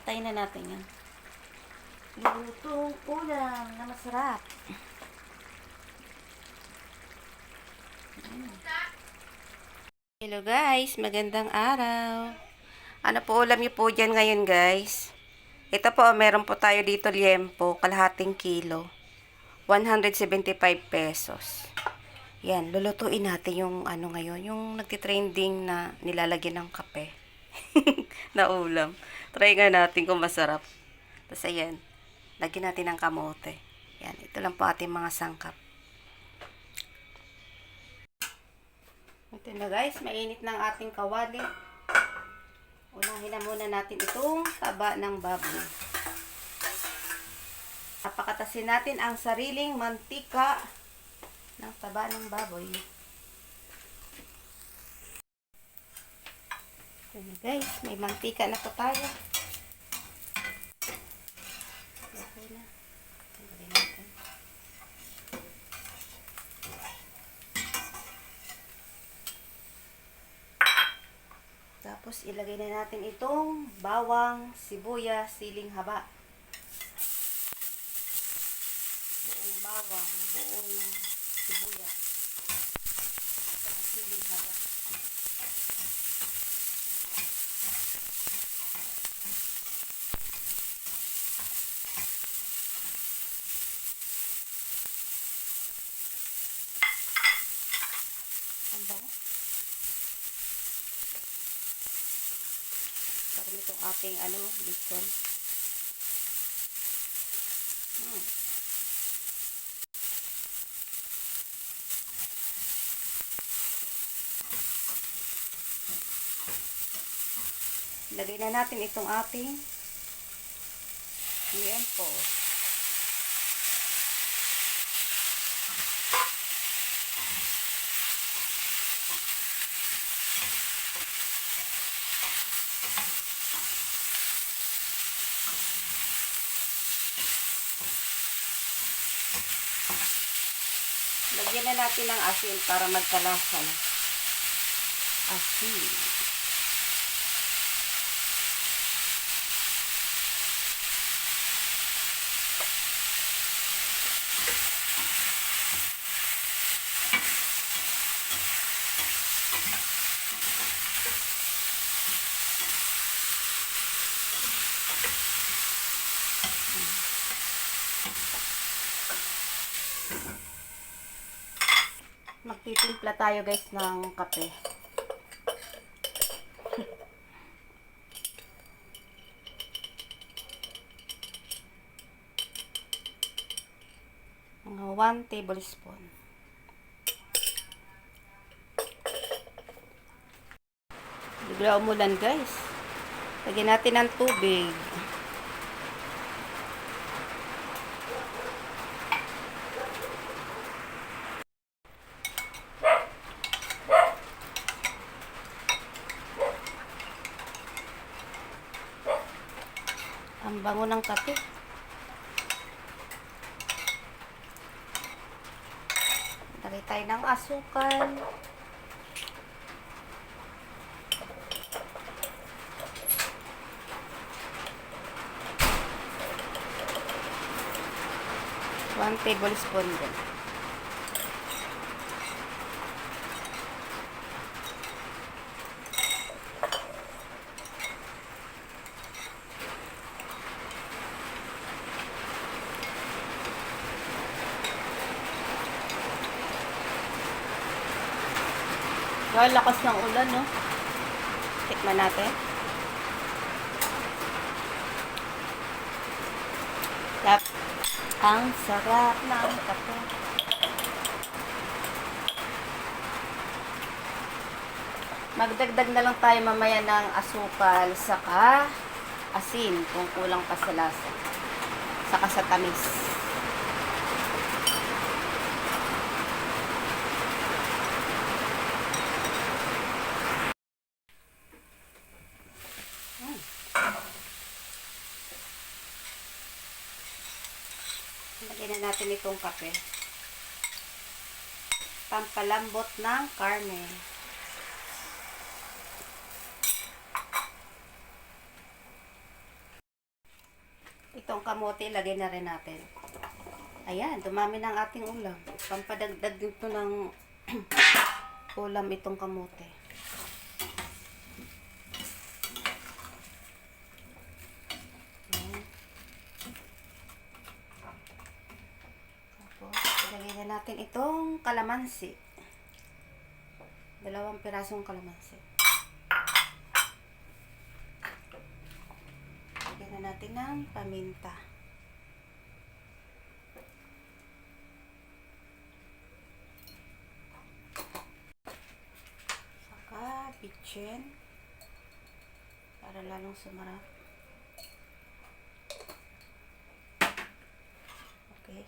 Antayin na natin yan. Lutong ulam na masarap. Hello guys, magandang araw. Ano po ulam niyo po dyan ngayon guys? Ito po, meron po tayo dito liempo, kalahating kilo. 175 pesos. Yan, lulutuin natin yung ano ngayon, yung nagtitrending na nilalagyan ng kape. Na ulam. Try nga natin kung masarap. Tapos ayan, lagyan natin ng kamote. Yan, ito lang po ating mga sangkap. Ito na guys, mainit ng ating kawali. Unahin na muna natin itong taba ng baboy. Napakatasin natin ang sariling mantika ng taba ng baboy. Ito na guys, may mantika na po tayo. Ito na. Tanggalin natin. Tapos ilagay na natin itong bawang, sibuyas, siling haba. Buong bawang, buong sibuyas. Isang siling haba. Ang bango. Parang itong ating lechon. Lagay na natin itong ating liempo. Lagyan na natin ng asin para magkalasa na. Asin. Magtitimpla tayo guys ng kape. Mga 1 tablespoon. Bigla umulan guys. Lagyan natin ng tubig. Ang bango ng kape. Lagay tayo ng asukal. One tablespoon din. Wow, lakas ng ulan, no? Tikman natin. Tap. Ang sarap ng kape. Magdagdag na lang tayo mamaya ng asukal saka asin kung kulang pa sa lasa. Saka sa tamis. Lagyan na natin itong kape. Pampalambot ng karne. Itong kamote, ilagay na rin natin. Ayan, dumami ng ating ulam. Pampadagdag dito ng ulam itong kamote. Ayan. Tapos, ilagay na natin itong kalamansi. 2 pirasong kalamansi. Lagyan na natin ng paminta. Saka bitchin. Para lalong sumarap. Okay.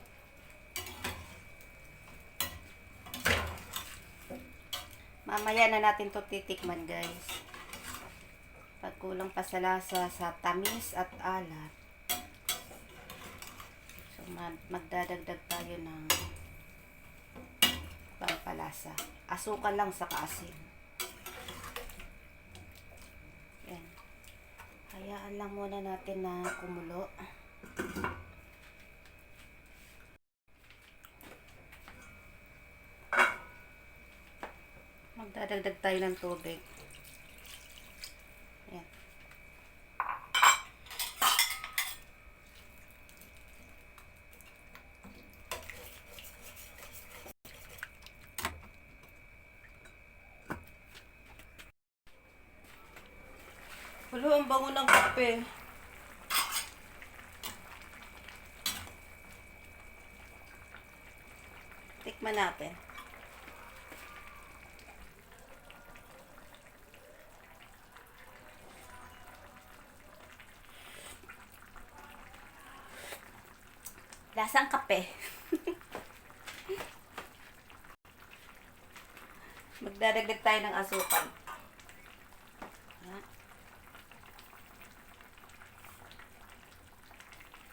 Mamaya na natin to titikman, guys. Pag kulang pa sa lasa, sa tamis at alat. So, magdadagdag tayo ng pampalasa. Asukal lang sa kaasin. Yan. Hayaan lang muna natin na kumulo. Magdadagdag tayo ng tubig. Yan. Wala, ang bango ng kape. Tikman natin. Lasang kape. Magdadagdag tayo ng asukal. Yan.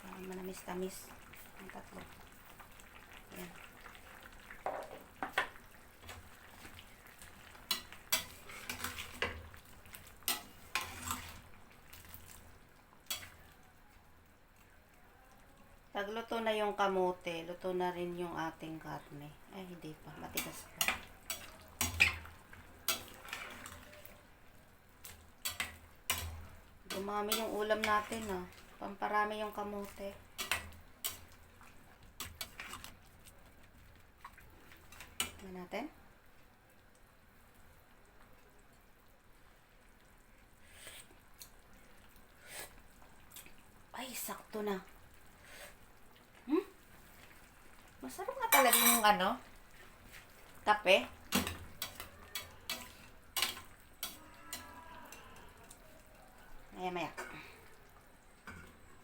Para manamis-tamis. Ang tatlo. Yan. Pag luto na yung kamote, luto na rin yung ating karne. Ay, hindi pa. Matigas pa. Dumami yung ulam natin, ah. Pamparami yung kamote. Tignan natin. Ay, sakto na. Masarap nga talaga yung kape. Maya.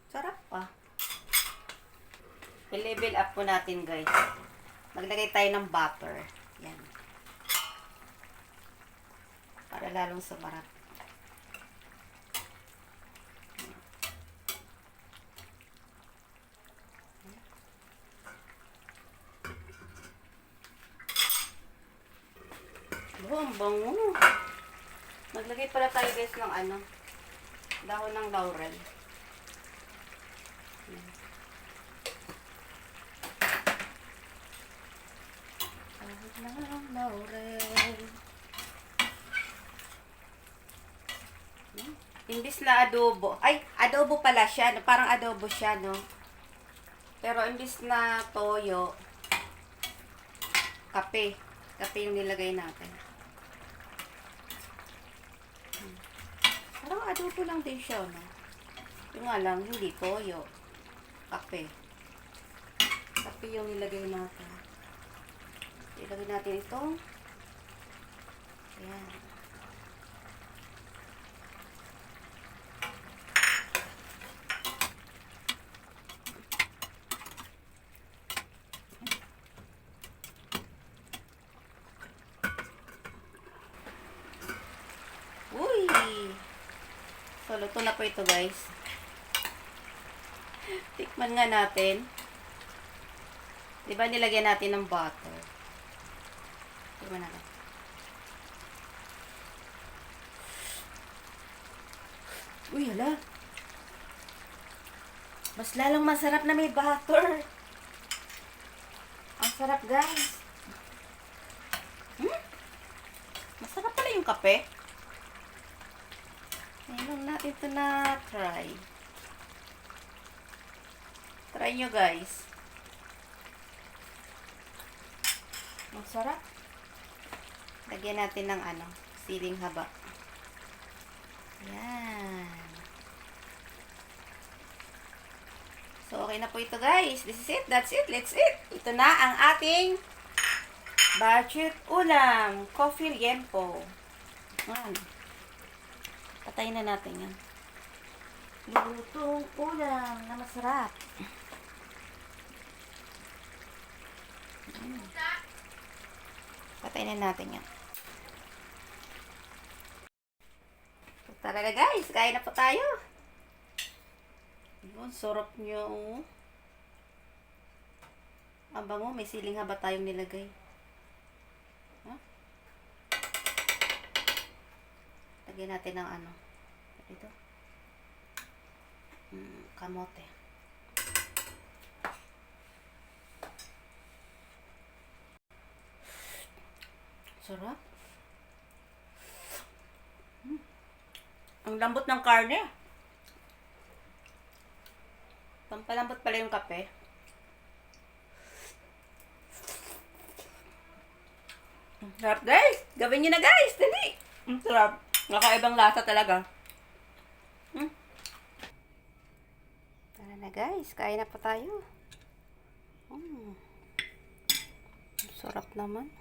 Sarap pa. I-level up po natin, guys. Maglagay tayo ng butter. Yan. Para lalong sumarap. Oh, ang bango. Maglagay pala tayo, guys, ng dahon ng laurel. Dahon ng laurel. Imbis na adobo. Ay, adobo pala siya. No? Parang adobo siya, no? Pero imbis na toyo, kape. Kape yung nilagay natin. Parang adobo lang din siya, no? Yung nga lang, hindi toyo. Kape. Kape yung nilagay natin. Ilagay natin itong. Ayan. Uy! So, luto na po ito, guys. Tikman nga natin. Diba nilagyan natin ng butter? Tikman natin. Uy, hala. Mas lalong masarap na may butter. Ang sarap, guys. Masarap pala yung kape. Ngayon natin ito na try. Try nyo, guys. Ang sarap. Lagyan natin ng siling haba. Yan. So, okay na po ito, guys. This is it. That's it. Let's eat. Ito na ang ating budget ulam. Coffee liempo. Yan. Patayin na natin yan. Lutong ulam na masarap. Patayin na natin yan. So, tara na, guys. Kain na po tayo. Yun, sarap nyo. Ang bango, may siling haba tayong nilagay. Huh? Lagyan natin ng ito. Kamote. Sarap. Ang lambot ng karne. Pampalambot pala yung kape. Sarap, guys. Gawin nyo na, guys. Dali. Sarap. Nakaibang lasa talaga. Tara na, guys. Kain na po tayo. Sarap naman.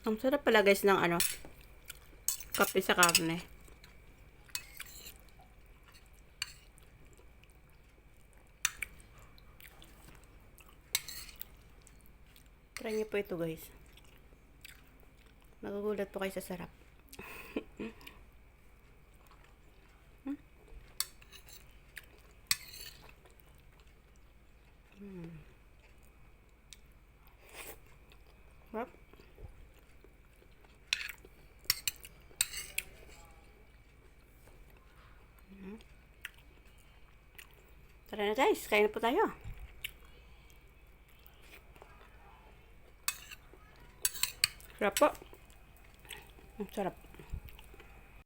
Ang sarap pala, guys, ng kape sa karne. Try niyo po ito, guys. Magugulat po kayo sa sarap. Sarap. Tara na, guys. Kain na po tayo. Sarap po. Sarap.